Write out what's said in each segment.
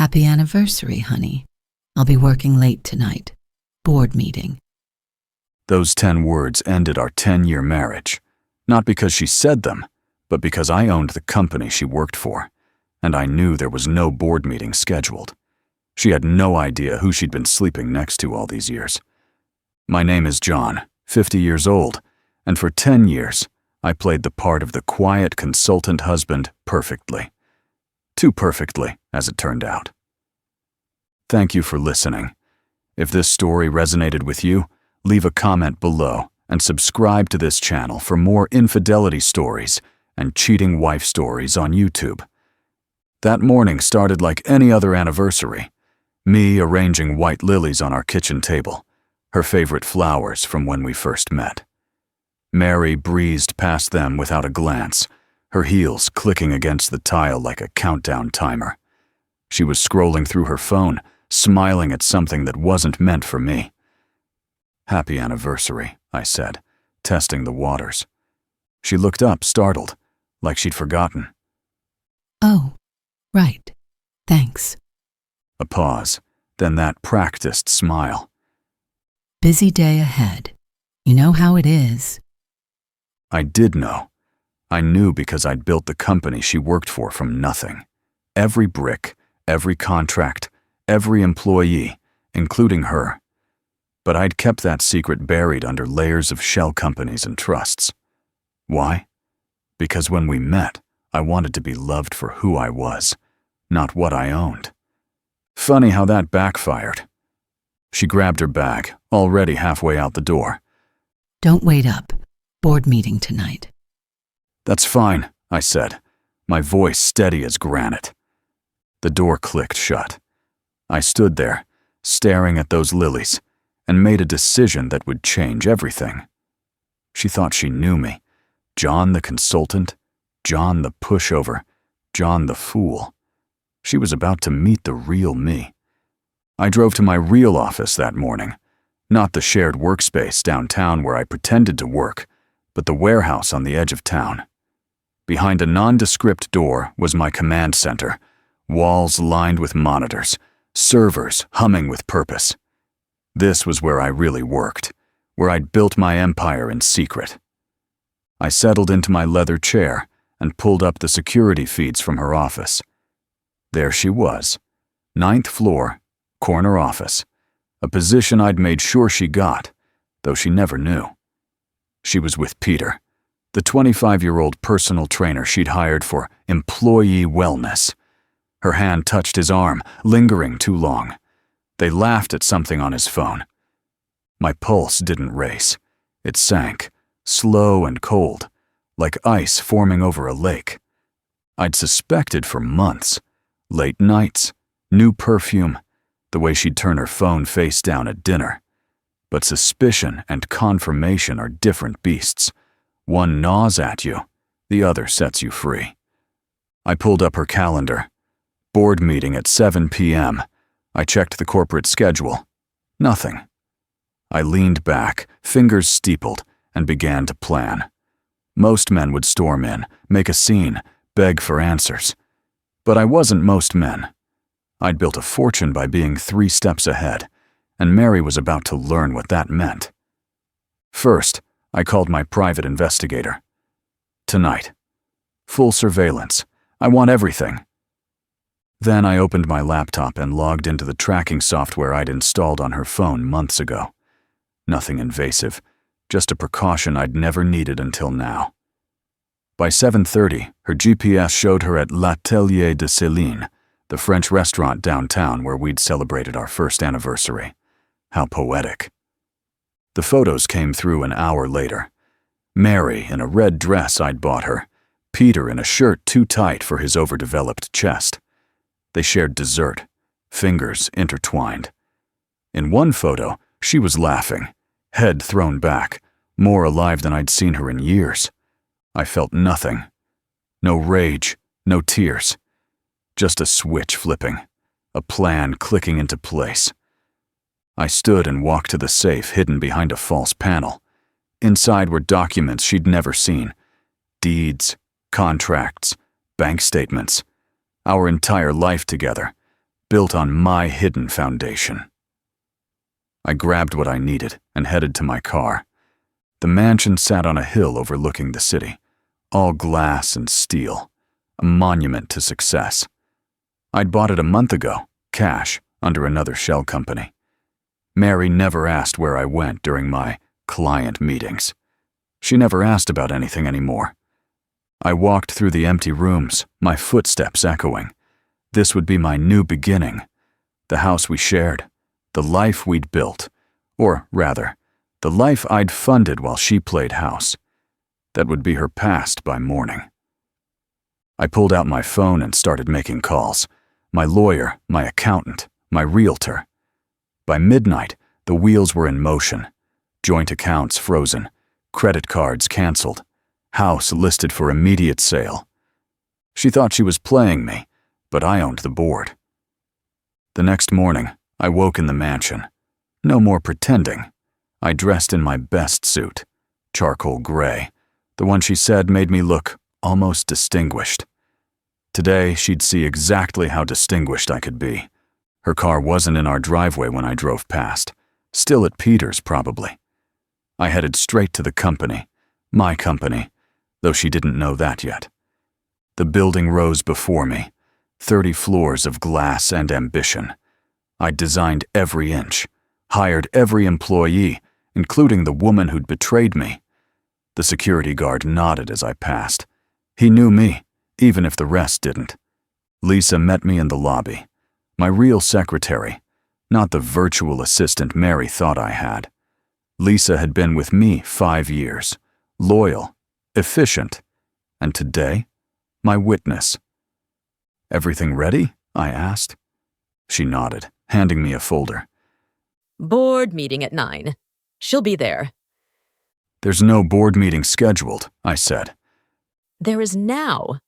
Happy anniversary, honey. I'll be working late tonight. Board meeting. Those 10 words ended our 10-year marriage. Not because she said them, but because I owned the company she worked for, and I knew there was no board meeting scheduled. She had no idea who she'd been sleeping next to all these years. My name is John, 50 years old, and for 10 years, I played the part of the quiet consultant husband perfectly. Too perfectly, as it turned out. Thank you for listening. If this story resonated with you, leave a comment below and subscribe to this channel for more infidelity stories and cheating wife stories on YouTube. That morning started like any other anniversary. Me arranging white lilies on our kitchen table, her favorite flowers from when we first met. Mary breezed past them without a glance, her heels clicking against the tile like a countdown timer. She was scrolling through her phone, smiling at something that wasn't meant for me. Happy anniversary, I said, testing the waters. She looked up, startled, like she'd forgotten. Oh, right. Thanks. A pause, then that practiced smile. Busy day ahead. You know how it is. I did know. I knew because I'd built the company she worked for from nothing. Every brick, every contract, every employee, including her. But I'd kept that secret buried under layers of shell companies and trusts. Why? Because when we met, I wanted to be loved for who I was, not what I owned. Funny how that backfired. She grabbed her bag, already halfway out the door. Don't wait up. Board meeting tonight. That's fine, I said, my voice steady as granite. The door clicked shut. I stood there, staring at those lilies, and made a decision that would change everything. She thought she knew me. John the consultant, John the pushover, John the fool. She was about to meet the real me. I drove to my real office that morning, not the shared workspace downtown where I pretended to work, but the warehouse on the edge of town. Behind a nondescript door was my command center, walls lined with monitors, servers humming with purpose. This was where I really worked, where I'd built my empire in secret. I settled into my leather chair and pulled up the security feeds from her office. There she was, 9th floor, corner office, a position I'd made sure she got, though she never knew. She was with Peter, the 25-year-old personal trainer she'd hired for employee wellness. Her hand touched his arm, lingering too long. They laughed at something on his phone. My pulse didn't race. It sank, slow and cold, like ice forming over a lake. I'd suspected for months. Late nights, new perfume, the way she'd turn her phone face down at dinner. But suspicion and confirmation are different beasts. One gnaws at you, the other sets you free. I pulled up her calendar. Board meeting at 7 p.m. I checked the corporate schedule. Nothing. I leaned back, fingers steepled, and began to plan. Most men would storm in, make a scene, beg for answers. But I wasn't most men. I'd built a fortune by being 3 steps ahead, and Mary was about to learn what that meant. First, I called my private investigator. Tonight. Full surveillance. I want everything. Then I opened my laptop and logged into the tracking software I'd installed on her phone months ago. Nothing invasive, just a precaution I'd never needed until now. By 7:30, her GPS showed her at L'Atelier de Céline, the French restaurant downtown where we'd celebrated our first anniversary. How poetic. The photos came through an hour later. Mary in a red dress I'd bought her, Peter in a shirt too tight for his overdeveloped chest. They shared dessert, fingers intertwined. In one photo, she was laughing, head thrown back, more alive than I'd seen her in years. I felt nothing. No rage, no tears. Just a switch flipping, a plan clicking into place. I stood and walked to the safe hidden behind a false panel. Inside were documents she'd never seen. Deeds, contracts, bank statements. Our entire life together. built on my hidden foundation. I grabbed what I needed and headed to my car. The mansion sat on a hill overlooking the city, all glass and steel, a monument to success. I'd bought it a month ago, cash, under another shell company. Mary never asked where I went during my client meetings. She never asked about anything anymore. I walked through the empty rooms, my footsteps echoing. This would be my new beginning. The house we shared, the life we'd built, or rather, the life I'd funded while she played house. That would be her past by morning. I pulled out my phone and started making calls. My lawyer, my accountant, my realtor. By midnight, the wheels were in motion. Joint accounts frozen, credit cards canceled, house listed for immediate sale. She thought she was playing me, but I owned the board. The next morning, I woke in the mansion. No more pretending. I dressed in my best suit, charcoal gray, the one she said made me look almost distinguished. Today, she'd see exactly how distinguished I could be. Her car wasn't in our driveway when I drove past, still at Peter's probably. I headed straight to the company, my company, though she didn't know that yet. The building rose before me, 30 floors of glass and ambition. I'd designed every inch, hired every employee, including the woman who'd betrayed me. The security guard nodded as I passed. He knew me, even if the rest didn't. Lisa met me in the lobby. My real secretary, not the virtual assistant Mary thought I had. Lisa had been with me 5 years, loyal, efficient, and today, my witness. "Everything ready?" I asked. She nodded, handing me a folder. Board meeting at 9. She'll be there. "There's no board meeting scheduled," I said. There is now.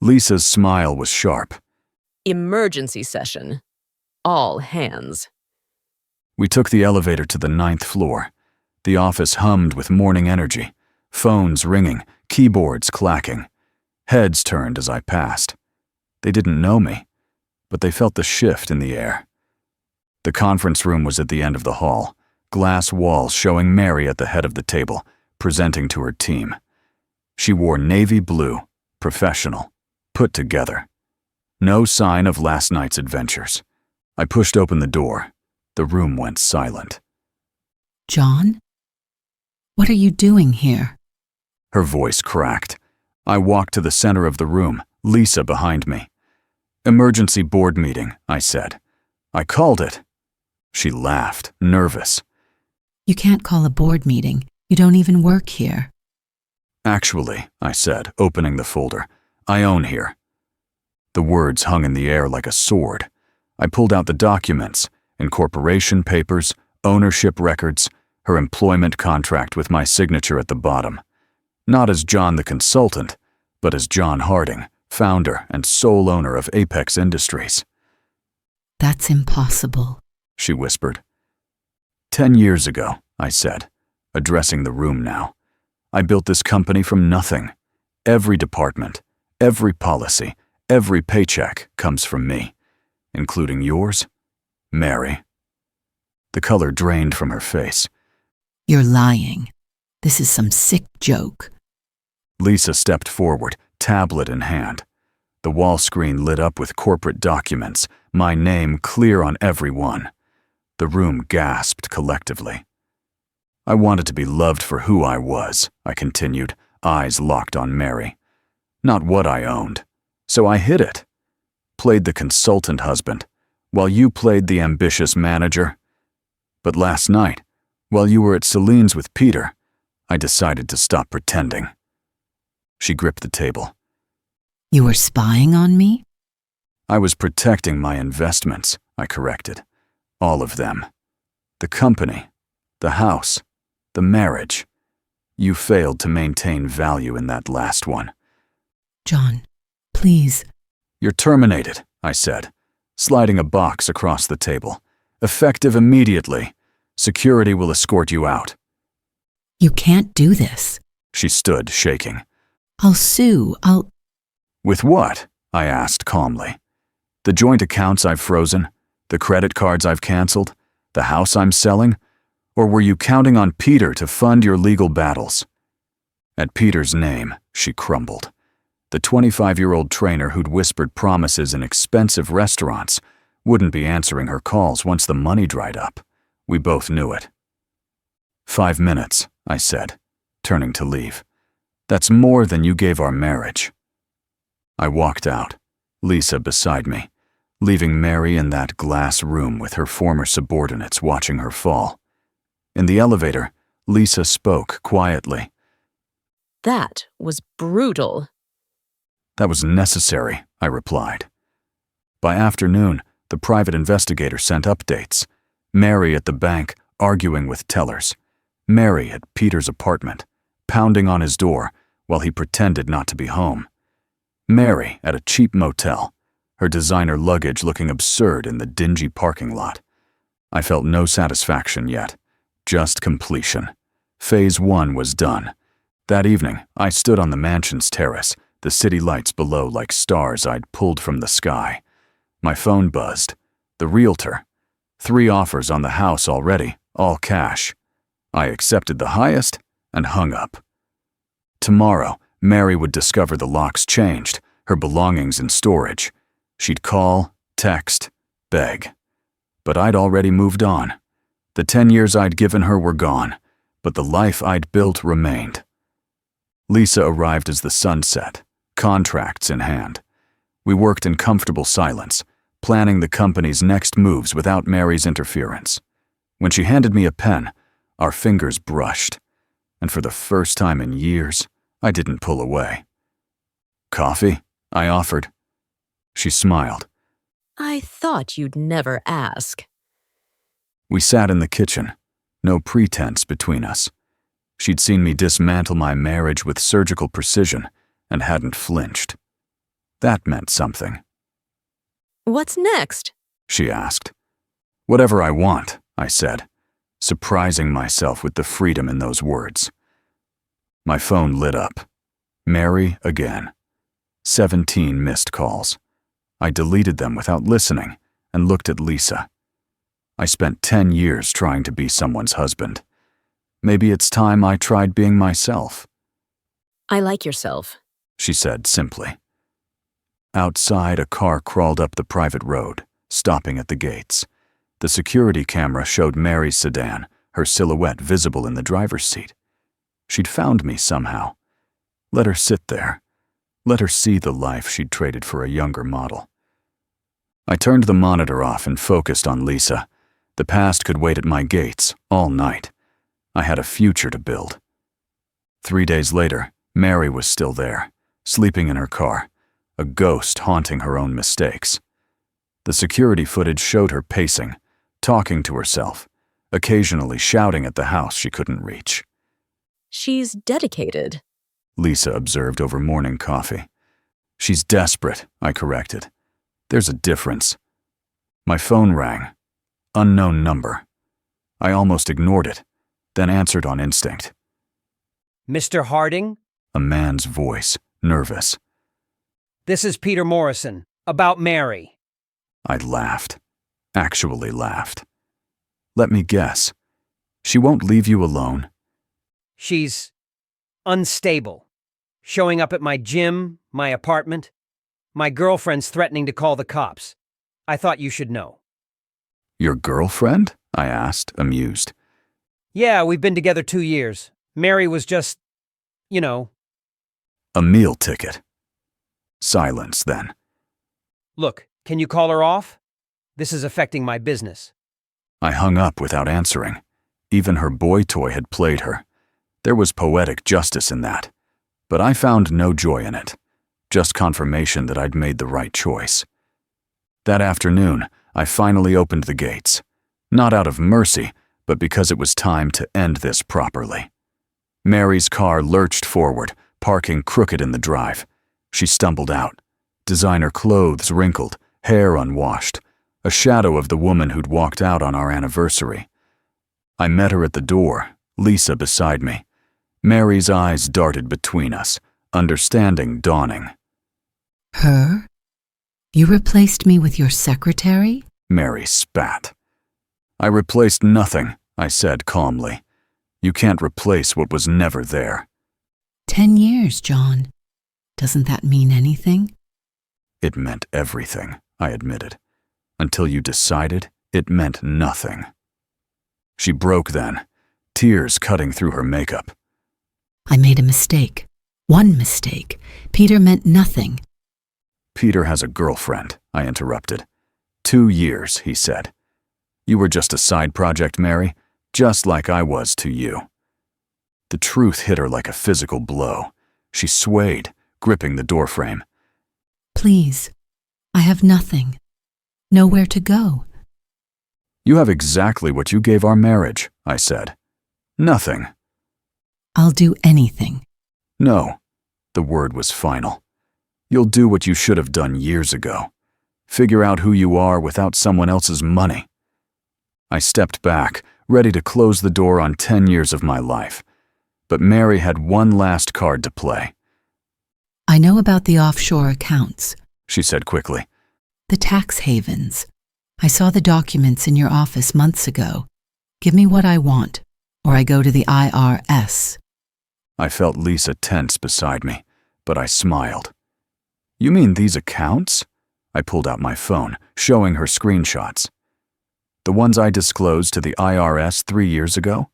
Lisa's smile was sharp. Emergency session. All hands. We took the elevator to the 9th floor. The office hummed with morning energy, phones ringing, keyboards clacking. Heads turned as I passed. They didn't know me, but they felt the shift in the air. The conference room was at the end of the hall, glass walls showing Mary at the head of the table, presenting to her team. She wore navy blue, professional, put together. No sign of last night's adventures. I pushed open the door. The room went silent. John? What are you doing here? Her voice cracked. I walked to the center of the room, Lisa behind me. "Emergency board meeting," I said. "I called it." She laughed, nervous. You can't call a board meeting. You don't even work here. "Actually," I said, opening the folder, "I own here." The words hung in the air like a sword. I pulled out the documents, incorporation papers, ownership records, her employment contract with my signature at the bottom. Not as John the consultant, but as John Harding, founder and sole owner of Apex Industries. That's impossible, she whispered. 10 years ago, I said, addressing the room now. I built this company from nothing. Every department, every policy, every paycheck comes from me, including yours, Mary. The color drained from her face. You're lying. This is some sick joke. Lisa stepped forward, tablet in hand. The wall screen lit up with corporate documents, my name clear on every one. The room gasped collectively. I wanted to be loved for who I was, I continued, eyes locked on Mary. Not what I owned. So I hid it. Played the consultant husband, while you played the ambitious manager. But last night, while you were at Celine's with Peter, I decided to stop pretending. She gripped the table. You were spying on me? I was protecting my investments, I corrected. All of them. The company, the house, the marriage. You failed to maintain value in that last one. John, please. You're terminated, I said, sliding a box across the table. Effective immediately. Security will escort you out. You can't do this. She stood, shaking. I'll sue. With what? I asked calmly. The joint accounts I've frozen? The credit cards I've canceled? The house I'm selling? Or were you counting on Peter to fund your legal battles? At Peter's name, she crumbled. The 25-year-old trainer who'd whispered promises in expensive restaurants wouldn't be answering her calls once the money dried up. We both knew it. 5 minutes, I said, turning to leave. That's more than you gave our marriage. I walked out, Lisa beside me, leaving Mary in that glass room with her former subordinates watching her fall. In the elevator, Lisa spoke quietly. That was brutal. That was necessary, I replied. By afternoon, the private investigator sent updates. Mary at the bank, arguing with tellers. Mary at Peter's apartment, pounding on his door while he pretended not to be home. Mary at a cheap motel, her designer luggage looking absurd in the dingy parking lot. I felt no satisfaction yet, just completion. Phase 1 was done. That evening, I stood on the mansion's terrace, the city lights below like stars I'd pulled from the sky. My phone buzzed. The realtor. 3 offers on the house already, all cash. I accepted the highest and hung up. Tomorrow, Mary would discover the locks changed, her belongings in storage. She'd call, text, beg. But I'd already moved on. The 10 years I'd given her were gone, but the life I'd built remained. Lisa arrived as the sun set, contracts in hand. We worked in comfortable silence, planning the company's next moves without Mary's interference. When she handed me a pen, our fingers brushed, and for the first time in years, I didn't pull away. Coffee? I offered. She smiled. I thought you'd never ask. We sat in the kitchen, no pretense between us. She'd seen me dismantle my marriage with surgical precision and hadn't flinched. That meant something. What's next? She asked. Whatever I want, I said, surprising myself with the freedom in those words. My phone lit up. Mary again. 17 missed calls. I deleted them without listening and looked at Lisa. I spent 10 years trying to be someone's husband. Maybe it's time I tried being myself. I like yourself, she said simply. Outside, a car crawled up the private road, stopping at the gates. The security camera showed Mary's sedan, her silhouette visible in the driver's seat. She'd found me somehow. Let her sit there. Let her see the life she'd traded for a younger model. I turned the monitor off and focused on Lisa. The past could wait at my gates all night. I had a future to build. 3 days later, Mary was still there, sleeping in her car, a ghost haunting her own mistakes. The security footage showed her pacing, talking to herself, occasionally shouting at the house she couldn't reach. She's dedicated, Lisa observed over morning coffee. She's desperate, I corrected. There's a difference. My phone rang. Unknown number. I almost ignored it, then answered on instinct. Mr. Harding? A man's voice, nervous. This is Peter Morrison, about Mary. I laughed. Actually laughed. Let me guess. She won't leave you alone? She's unstable. Showing up at my gym, my apartment. My girlfriend's threatening to call the cops. I thought you should know. Your girlfriend? I asked, amused. Yeah, we've been together 2 years. Mary was just, A meal ticket. Silence, then. Look, can you call her off? This is affecting my business. I hung up without answering. Even her boy toy had played her. There was poetic justice in that. But I found no joy in it. Just confirmation that I'd made the right choice. That afternoon, I finally opened the gates. Not out of mercy, but because it was time to end this properly. Mary's car lurched forward, parking crooked in the drive. She stumbled out. Designer clothes wrinkled, hair unwashed. A shadow of the woman who'd walked out on our anniversary. I met her at the door, Lisa beside me. Mary's eyes darted between us, understanding dawning. Her? You replaced me with your secretary? Mary spat. I replaced nothing, I said calmly. You can't replace what was never there. 10 years, John. Doesn't that mean anything? It meant everything, I admitted. Until you decided, it meant nothing. She broke then, tears cutting through her makeup. I made a mistake. One mistake. Peter meant nothing. Peter has a girlfriend, I interrupted. 2 years, he said. You were just a side project, Mary, just like I was to you. The truth hit her like a physical blow. She swayed, gripping the doorframe. Please, I have nothing. Nowhere to go. You have exactly what you gave our marriage, I said. Nothing. I'll do anything. No. The word was final. You'll do what you should have done years ago. Figure out who you are without someone else's money. I stepped back, ready to close the door on 10 years of my life. But Mary had one last card to play. I know about the offshore accounts, She said quickly. the tax havens. I saw the documents in your office months ago. Give me what I want, or I go to the IRS. I felt Lisa tense beside me, but I smiled. You mean these accounts? I pulled out my phone, showing her screenshots. The ones I disclosed to the IRS 3 years ago?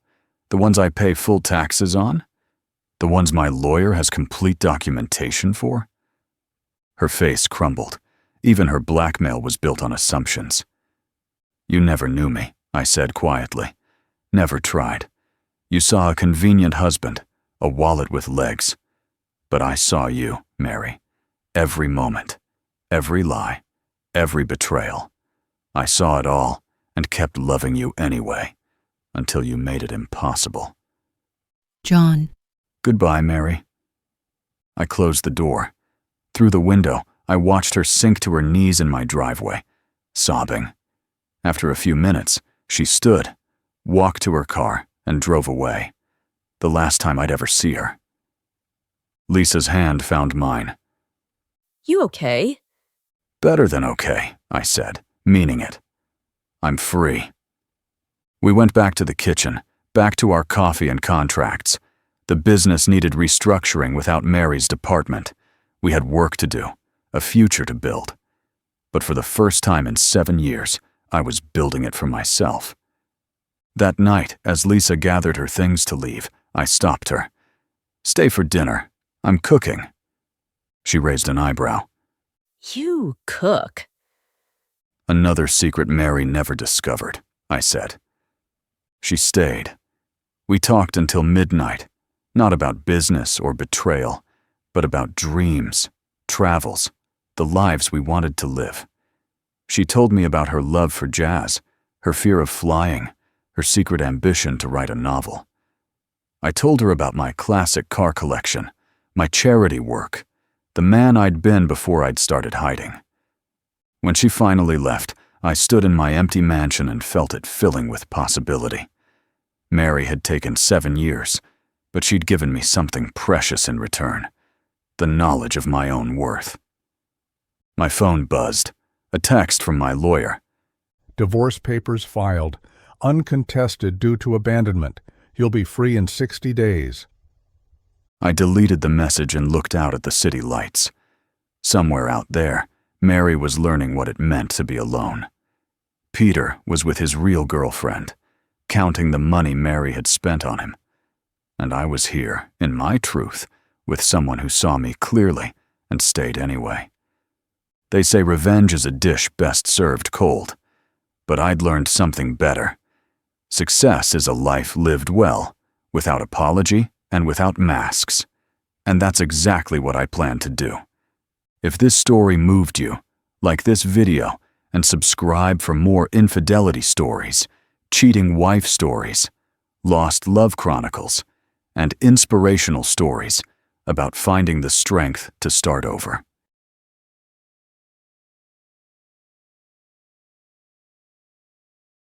The ones I pay full taxes on? The ones my lawyer has complete documentation for? Her face crumbled. Even her blackmail was built on assumptions. You never knew me, I said quietly. Never tried. You saw a convenient husband, a wallet with legs. But I saw you, Mary. Every moment, every lie, every betrayal. I saw it all and kept loving you anyway, until you made it impossible. John, Goodbye, Mary. I closed the door. Through the window, I watched her sink to her knees in my driveway, sobbing. After a few minutes, she stood, walked to her car, and drove away. The last time I'd ever see her. Lisa's hand found mine. You okay? Better than okay, I said, meaning it. I'm free. We went back to the kitchen, back to our coffee and contracts. The business needed restructuring without Mary's department. We had work to do, a future to build. But for the first time in 7 years, I was building it for myself. That night, as Lisa gathered her things to leave, I stopped her. Stay for dinner. I'm cooking. She raised an eyebrow. You cook. Another secret Mary never discovered, I said. She stayed. We talked until midnight, not about business or betrayal, but about dreams, travels, the lives we wanted to live. She told me about her love for jazz, her fear of flying, her secret ambition to write a novel. I told her about my classic car collection, my charity work, the man I'd been before I'd started hiding. When she finally left, I stood in my empty mansion and felt it filling with possibility. Mary had taken 7 years, but she'd given me something precious in return, the knowledge of my own worth. My phone buzzed, a text from my lawyer. Divorce papers filed. Uncontested due to abandonment. You'll be free in 60 days. I deleted the message and looked out at the city lights. Somewhere out there, Mary was learning what it meant to be alone. Peter was with his real girlfriend, counting the money Mary had spent on him. And I was here, in my truth, with someone who saw me clearly and stayed anyway. They say revenge is a dish best served cold, but I'd learned something better. Success is a life lived well, without apology and without masks. And that's exactly what I plan to do. If this story moved you, like this video and subscribe for more infidelity stories, cheating wife stories, lost love chronicles, and inspirational stories about finding the strength to start over.